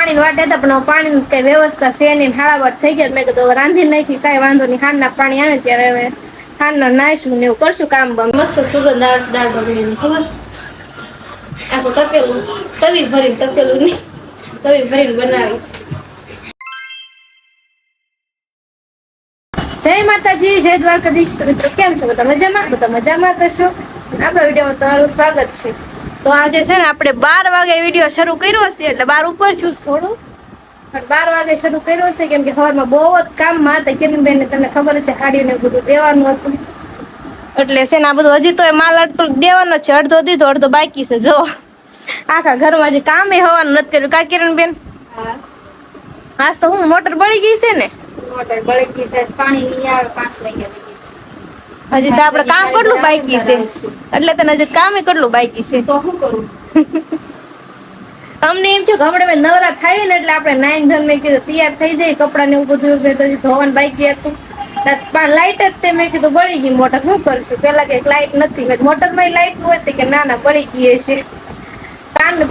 પાણી વાટે હતા પણ પાણી કઈ વ્યવસ્થા છે નહીં, હાળાવાટ થઈ ગયા. મેં કીધું રાંધી નાખી, કઈ વાંધો નહીં. હાંજના પાણી આવે ત્યારે હવે હાંજના નાઈશું ને એવું કરશું કામ. મસ્ત સુગંધ આવે છે દાળ ઢોકળીની, ખબર આખું તપેલું તવી ભરીને, તપેલું નહીં તવી ભરીને બનાવીશ. જય માતાજી, જય દ્વારકાધીશ. તો મિત્રો કેમ છો? બધા મજામાં? બધા મજામાં તો છો? આપણા વિડીયોમાં તમારું સ્વાગત છે. તો આજે છે ને આપણે 12 વાગે વિડીયો શરૂ કર્યો છે, એટલે 12 ઉપર છું થોડું, પણ 12 વાગે શરૂ કર્યો છે કેમ કે સવારમાં બહુ જ કામમાં હતા. કિરણબેન ને તમને ખબર છે હાડીને બધું દેવાનું હતું, એટલે છે ને આ બધું હજી તો માલ અડધો દેવાનો છે, અડધો દીધો અડધો બાકી છે. જો આખા ઘરમાં હજી કામે હોવાનું નથી. કા કિરણબેન? આજ તો હું મોટર બળી ગઈ છે ને, મોટર બળી ગઈ છે, પાણી નહીં આવે 5 વાગ્યા. હજી તો આપણે કામ કેટલું બાકી છે, એટલે તને હજી કામે કેટલું બાકી છે. તો શું કરું? અમને એમ થયું કે હમણાં નવરા થાય ને એટલે આપણે 9 જણ મેં કીધું તૈયાર થઈ જાય, કપડા ને એવું બધું હજી ધોવાનું બાકી હતું. લાઈટ જ તે મેં કીધું બળી ગઈ મોટર, શું કરશું? પેલા કઈક લાઈટ નથી, મોટર માં લાઈટ નહોતી કે ના બળી ગઈ છે.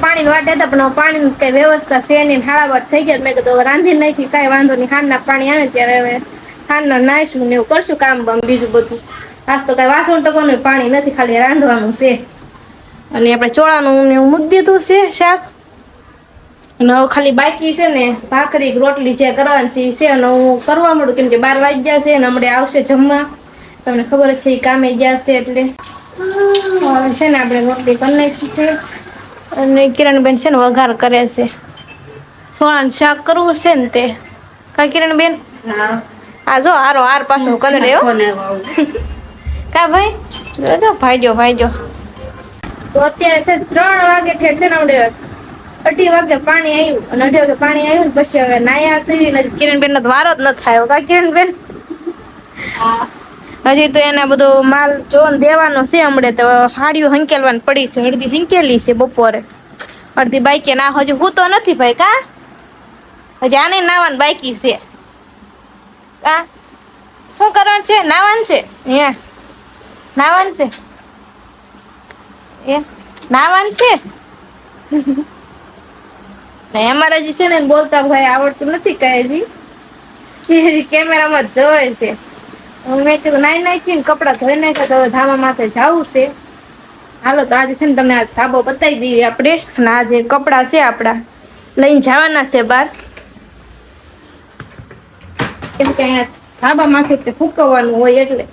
પાણી વાટે હતા પણ પાણી કઈ વ્યવસ્થા છે નહીં, હાળાવાટ થઈ ગયા. મેં કીધું રાંધી નાખી, કઈ વાંધો નહીં. હાંજના પાણી આવે ત્યારે હવે હાંજના નાઈશું ને એવું કરશું કામ. બીજું બધું આજ તો કઈ વાસણ ટકવાનું પાણી નથી, ખાલી રાંધવાનું છે. અને આપણે ચોળાનું એવું મૂકી દીધું છે શાક, અને હવે ખાલી બાકી છે ને ભાખરી રોટલી જે કરવાની છે. અને હું કરવા માંડું કેમ કે 12 વાગ્યા છે ને હમણાં આવશે જમવા. તમને ખબર જ છે એ કામે ગયા છે, એટલે છે ને આપણે રોટલી કરી નાખી છે. અને કિરણબેન છે ને વઘાર કરે છે, સોણાનું શાક કરવું છે ને તે. કા કિરણબેન? આ જો હારો હાર પાછો કંદડે હો. કા ભાઈ? જો ભાઈજો. તો અત્યારે છે 3 વાગે ઠેર છે ને આપણે 2:30 વાગે પાણી આવ્યું, અને 2:30 વાગે પાણી આવ્યું ને પછી હવે નાયા છે. કિરણબેન નો વારો જ નથી આવ્યો. કા કિરણબેન? હજી તો એને બધો માલ જોન દેવાનો છે. હમણાં તો હાડીઓ હંકેલવાની પડી છે, અડધી હંકેલી છે બપોરે, અડધી બાકી. ના હજી હું તો નથી ભાઈ. કા હજી આને નાવાનું બાકી છે? કા શું કરવાનું છે? નાવાનું છે? નાવાનું છે? નાવાનું છે ને. અમારે હજી છે ને બોલતા ભાઈ આવડતું નથી કઈ, હજી કેમેરામાં જ જોવે છે. મેં કીધું નાઈ નાખીને કપડાં ધોઈ નાખ્યા, તો હવે ધામા માથે જવું છે. હાલો તો આજે છે ને તમને આ ધાબો બતાવી દઈએ આપણે. અને આ જે કપડાં છે આપડા લઈને જવાના છે બહાર, કેમ કે અહીંયા ધાબા માથે તે ફૂકવવાનું હોય એટલે.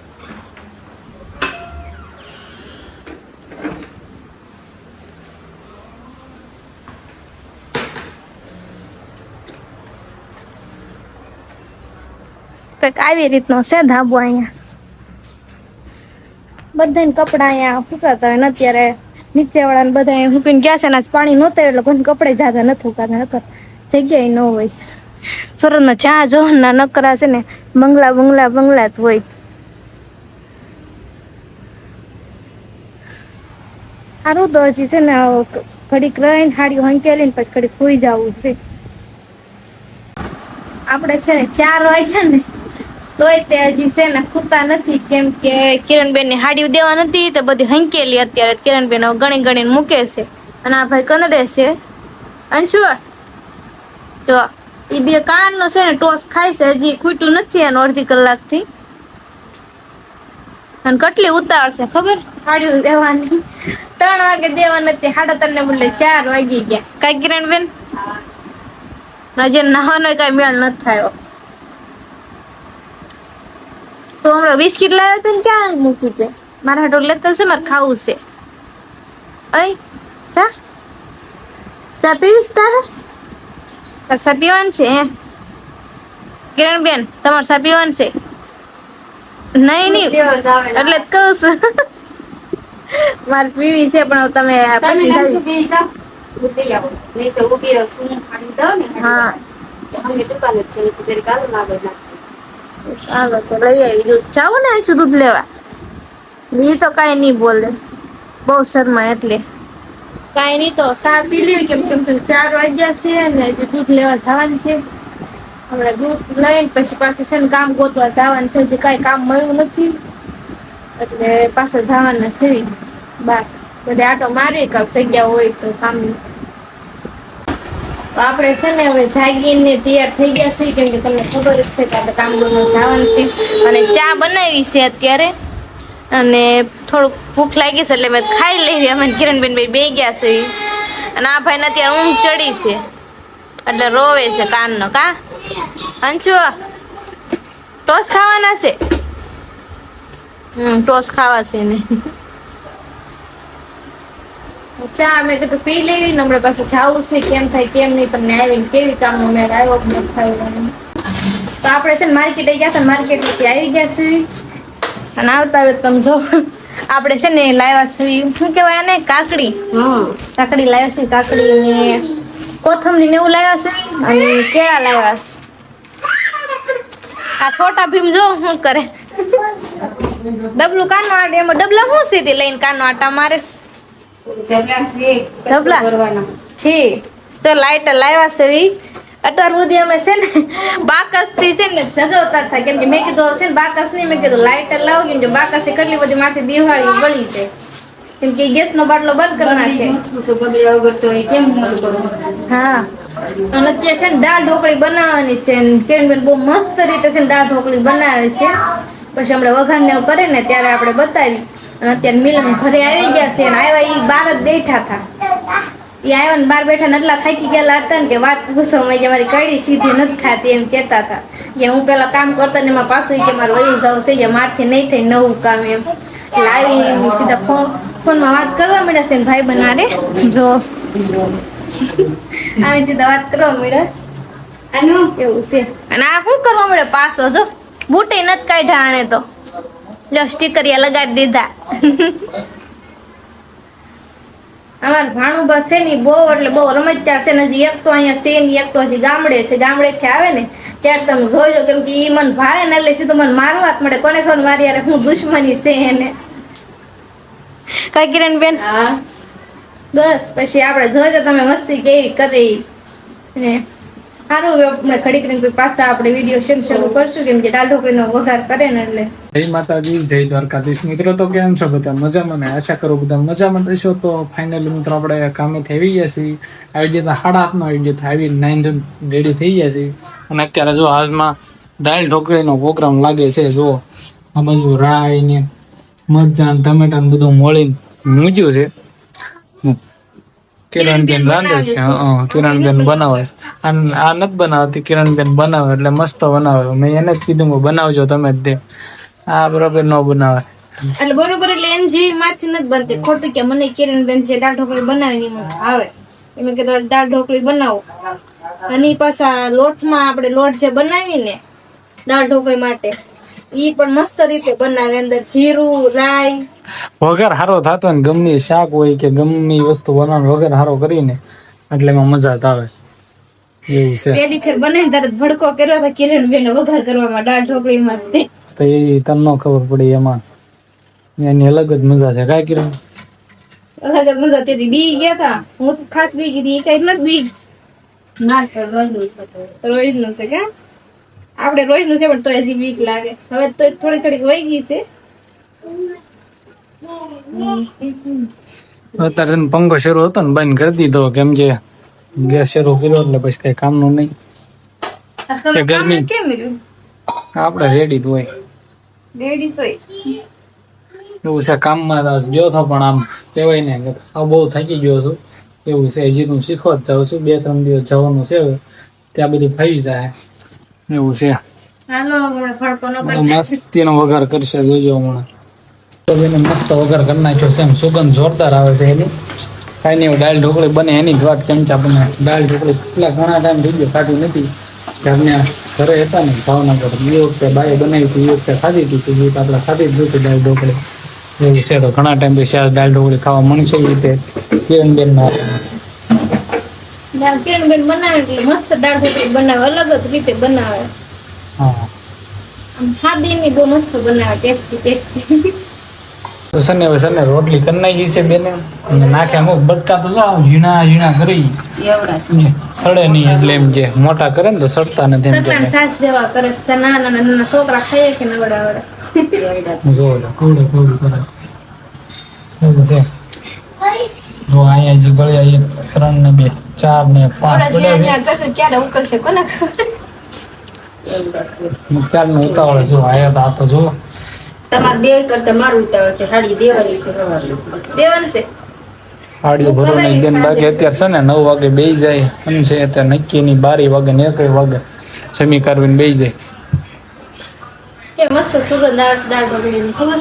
કઈક આવી રીતનો છે ધાબો. અહીંયા બધાને કપડા અહીંયા ફૂકાતા હોય ને. અત્યારે નીચે વાળા ને બધા ફૂકીને ગયા છે ને, આજ પાણી નહોતા એટલે કોઈ કપડે જાજા નથી ફૂકાતા, નકર જગ્યાએ ન હોય. સુરતમાં ચા જો ના નકરા છે ને બંગલા જ હોય. સારું તો હજી છે ને ઘડીક રહીને હાડીઓ હંકેલીને પછી ઘડીક સુઈ જવું છે. આપણે છે ને 4 વાગ્યા ને તોય તે હજી છે ને ખૂતા નથી, કેમ કે કિરણબેન ની હાડીઓ દેવા નથી તો બધી હંકેલી. અત્યારે કિરણબેન ગણીને મૂકે છે, અને આ ભાઈ કંદડે છે. અંશુ જો એ બે કાન નો છે ને ટોસ ખાય છે, હજી ખૂટ્યું નથી એનું અડધી કલાકથી. અને કેટલી ઉતાવળ છે ખબર હાડીઓ દેવાની. 3 વાગે દેવા નથી, 3:30 ને બદલે 4 વાગી ગયા. કઈ કિરણબેન? હજી નહાનો કઈ મેળ નથી થયો. તો હમણાં બિસ્કીટ લાવ્યા હતા ને ક્યાં મૂકી દે? મારા હાટો લેતા છે, મારે ખાવું છે. અય ચા પીવીશ તારે? ચા પીવાનું છે? કિરણબેન તમારે ચા પીવાનું છે? નહીં એટલે જ કહું છું. મારે પીવી છે પણ તમે પછી હા હાલો તો લઈ આવી દૂધ. જાવું ને અંશુ દૂધ લેવા? ઈ તો કઈ નહીં બોલે, બહુ શર્મા એટલે કઈ નહીં. તો ચા પી લેવી, કેમ 4 વાગ્યા છે ને દૂધ લેવા જવાનું છે. હમણાં દૂધ લઈને પછી પાછું છે ને કામ ગોતવા જવાનું છે. હજી કઈ કામ મળ્યું નથી એટલે પાછા જવાના છે બહાર. બધે આટો મારી કાંક જગ્યા હોય તો કામ. તો આપણે છે ને હવે જાગીને તૈયાર થઈ ગયા છીએ, કેમ કે તમને ખબર જ છે કે આપણે કામમાં જવાનું છે. અને ચા બનાવી છે અત્યારે, અને થોડુંક ભૂખ લાગી છે એટલે મેં ખાઈ લેવી. અમે કિરણબેન બે ગયા છે, અને આ ભાઈને અત્યારે ઊંઘ ચડી છે એટલે રોવે છે કાનનો. કા અંશુ ટોસ ખાવાના છે? ટોસ ખાવા છે ને. ચા મેં કીધું પી લેવી ને હમણાં પાછું જાવું છે, કેમ થાય કેમ નહીં તમને આવીને કેવી કામનો મેં આવ્યો કે ન થયો. તો આપણે છે ને માર્કેટ ગયા હતા, માર્કેટમાંથી આવી ગયા છે. અને આવતા હવે તમે જો આપણે છે ને લાવ્યા છે, શું કહેવાય ને, કાકડી. કાકડી લાવ્યા છે, કાકડી ને કોથમરી ને એવું લાવ્યા છે, અને કેળા લાવ્યા છે. આ છોટા ભીમ જો શું કરે, ડબલું કાનો આટે, એમાં ડબલા શું છે તે લઈને કાનો આટા મારે તો લાઈટ લાવ્યા છે. અત્યાર સુધી અમે છે ને બાકસ થી છે ને જગાવતા હતા, કેમ કે મેં કીધું છે ને બાકસ નહીં, મેં કીધું લાઈટર લાવો, કેમ કે બાકસ થી કેટલી બધી માથે દિવાળી બળી જાય, કેમ કે ગેસ નો બાટલો બંધ કરી નાખે. હા, અને અત્યારે છે ને દાળ ઢોકળી બનાવવાની છે, કિરણબેન બહુ મસ્ત રીતે છે ને દાળ ઢોકળી બનાવે છે. પછી હમણાં વઘાર ને એવું કરે ને ત્યારે આપણે બતાવી. અને અત્યારે મિલન ઘરે આવી ગયા છે, અને આવ્યા એ બહાર જ બેઠા હતા. એ આવ્યા ને બહાર બેઠા ને એટલા થાકી ગયેલા હતા ને કે વાત પૂછો, કે મારી કડી સીધી નથી થતી એમ કેતા હતા. કે હું પેલા કામ કરતા ને એમાં પાછું કે મારે વહી જવું છે, કે મારથી નહીં થાય નવું કામ એમ. એટલે આવી સીધા ફોનમાં વાત કરવા મળ્યા છે ને ભાઈ બનારે જો આવી સીધા વાત કરવા મળ્યા એવું છે. અને આ શું કરવા મળે પાછો જો બુટે નથી કાઢ્યા આણે તો જો સ્ટીકરિયા લગાડી દીધા. અમાર ભાણું બસ છે ને બહુ એટલે બહુ રમતચાર છે ને. હજી એક તો અહીંયા છે ને એક તો હજી ગામડે છે. ગામડેથી આવે ને ત્યારે તમે જોજો, કેમ કે એ મને ભાડે ને એટલે સીધું મને મારવા જ મળે. કોને ખબર મારી યાર હું દુશ્મની છે એને. કઈ કિરણબેન? બસ પછી આપણે જોજો તમે મસ્તી કેવી કરી ને. સારું, આપણે ઘડી કરીને પાછા આપણે વિડીયો શરૂ કરશું, કેમ કે દાળ ઢોકળીનો વઘાર કરે ને એટલે. જય માતાજી, જય દ્વારકાધીશ. મિત્રો તો કેમ છો બધા? મજામાં ને? આશા કરું બધા મજામાં રહેશો. તો ફાઇનલી મિત્રો આપણે કામેથી આવી ગયા છીએ. આવી જતા 8:30 આવી જતા આવી 9 રેડી થઈ ગયા છીએ. અને અત્યારે જો હાલમાં દાળ ઢોકળીનો પ્રોગ્રામ લાગે છે. જો આ બાજુ રાઈ ને મરચાં ટમેટા ને બધું મળીને મૂક્યું છે. કિરણબેન રાંધે છે. કિરણબેન બનાવે છે. આ નથી બનાવતી, કિરણબેન બનાવે એટલે મસ્ત બનાવે. મેં એને જ કીધું કે બનાવજો તમે જ દે. આ બરોબર ન બનાવે એટલે બરોબર, એટલે એન જેવી માંથી નથી બનતી. ખોટું કે મને કિરણબેન છે દાળ ઢોકળી બનાવી ની મને આવે, એમ કીધું દાળ ઢોકળી બનાવો. અને પાછા લોટમાં આપણે લોટ જે બનાવી ને દાળ ઢોકળી માટે ઈ પણ મસ્ત રીતે બનાવે. અંદર જીરું રાઈ વગર હારો થતો ને ગમે શાક હોય કે ગમે વસ્તુ બનાવવાનું વગર હારો કરીને એટલે એમાં મજા જ આવે એવું છે. પેલી ફેર બનાવીને તરત ભડકો કર્યો કિરણબેન વઘાર કરવામાં દાળ ઢોકળીમાં. તો એ તમને ન ખબર પડી એમાં એની અલગ જ મજા છે. કાંઈ કિરણ અલગ જ મજા. તેથી બી ગયા તા, હું તો ખાસ બી ગઈ કઈ નથી બી ના. રોજ નું છે કે આપણે રોજ નું છે, પણ તો હજી બીક લાગે. હવે તો થોડી થોડીક વહી ગઈ છે. અત્યારે પંખો શરૂ હતો ને બંધ કરી દીધો, કેમ કે ગેસ શરૂ કર્યો એટલે પછી કઈ કામનું નહીં. ગરમી કેમ રહ્યું? આપણે રેડી જ હોય રેડી તો એવું છે. કામમાં ગયો હતો પણ આમ કહેવાય ને કે આ બહુ થાકી ગયો છું એવું છે. હજી હું શીખવા જ જાઉં છું. 2-3 દિવસ જવાનું છે, ત્યાં બધું ફરી જાય એવું છે. હાલો હમણાં ફડકો ન કરી મસ્તીનો વઘાર કરશે જોજો હમણાં. તો એને મસ્ત વઘાર કરી નાખ્યો છે. એમ સુગંધ જોરદાર આવે છે એની. કાંઈ નહીં, દાળ ઢોકળી બને એની જ વાત. કેમ કે આપણને દાળ ઢોકળી કેટલા ઘણા ટાઈમ થઈ ગયો ખાધી નથી. ઘરના ઘરે હતા ને ભાવનગર, એ વખતે બાએ બનાવી હતી, એ વખતે ખાધી હતી. આપણે ખાધી જ નથી દાળ ઢોકળી એવું છે. તો ઘણા ટાઈમ પછી દાળ ઢોકળી ખાવા મળશે એ રીતે કિરણબેન કિરણબેન બનાવે એટલે મસ્ત દાળ ઢોકળી બનાવે, અલગ જ રીતે બનાવે. હા, ખાધી ની બહુ મસ્ત બનાવે, ટેસ્ટી. તો સને હવે સને રોટલી કરી નાખી છે બેને. અને નાખે અમુક બટકા તો જાઓ ઝીણા કરી સડે નહીં, એટલે એમ કે મોટા કરે ને તો સડતા નથી એમ કે. સાસ જેવા કરે છે. નાના છોકરા ખાઈએ કે નવડા જો કવડું કરે એવું છે. જો અહીંયા જે ગળ્યા 1 3 ને 2 4 ને 5 ઓલા પડ્યા છે. જ્યાં કરશે ક્યારે ઉકલશે કોને ખબર. ક્યારનું ઉતાવળ છે. આયા તા તો જો તમારે બે કરતા મારું ઉતાવળ છે સાડી દેવાની છે સવારે. દેવાનું છે. હાડીઓ ભરવાની બેન બાકી અત્યારે છે ને 9 વાગે બેસી જાય અને છે અત્યારે નક્કી ની 12 વાગે ને 1 વાગે જમી કરવીને બેસી જાય. કે મસ્ત સુગંધ આવે છે દાળ ઢોકળીની ખબર.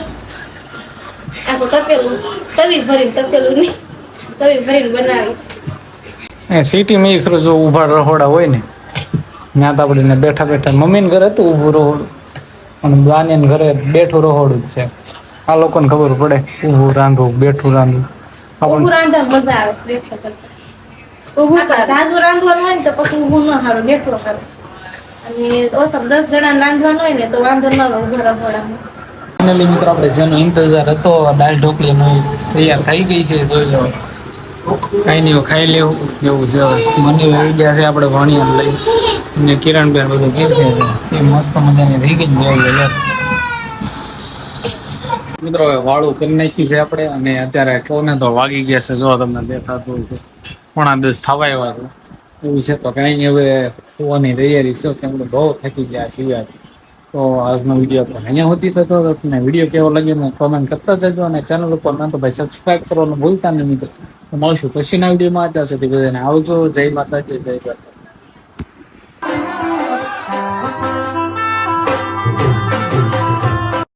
આખું તપેલું તવી ભરીને બનાવી. એ સિટીમાં ખરું જો ઊભા રહોડા હોય ને ત્યાં તો આપણે બેઠા બેઠા મમ્મીને ઘરે હતું ઊભું રહોડું અને બાને ઘરે બેઠું રહોડું જ છે. આ લોકોને ખબર પડે ઊભું રાંધવું બેઠું રાંધવું. ઊભું રાંધવા મજા આવે બેઠા કરતા. ઊભું ઝાઝું રાંધવાનું હોય ને તો પછી ઊભું ન સારું બેઠું સારું. અને ઓછા 10 જણા રાંધવાનું હોય ને તો વાંધો ન આવે ઊભા રહોડામાં. ફાઇનલી મિત્રો આપણે જેનો ઇંતજાર હતો દાળ ઢોકળી તૈયાર થઈ ગઈ છે જોઈ લો. કાંઈ નહીં ખાઈ લેવું એવું છે. મને આવી ગયા છે આપણે ભણિયાને લઈ અને કિરણબેન બધું પીરસે છે એ મસ્ત મજાની થઈ ગઈ ને મિત્રો હવે વાળું કરી નાખ્યું છે આપણે અને અત્યારે કોને તો વાગી ગયા છે જો તમને દેખાતું હોય તો 9:30 થવા આવ્યા છે એવું છે. તો કાંઈ નહીં હવે સુવાની તૈયારી છે કેમ કે બહુ થાકી ગયા છીએ. તો આજનો વિડીયો પણ અહીંયા સુધી થતો હતો. વિડીયો કેવો લાગ્યો ને કોમેન્ટ કરતા જજો અને ચેનલ ઉપર ના તો ભાઈ સબસ્ક્રાઈબ કરવાનું ભૂલતા નહીં મિત્રો. મળશું પછીના વિડીયોમાં. ત્યાં સુધી બધાને આવજો. જય માતાજી, જય ભારત.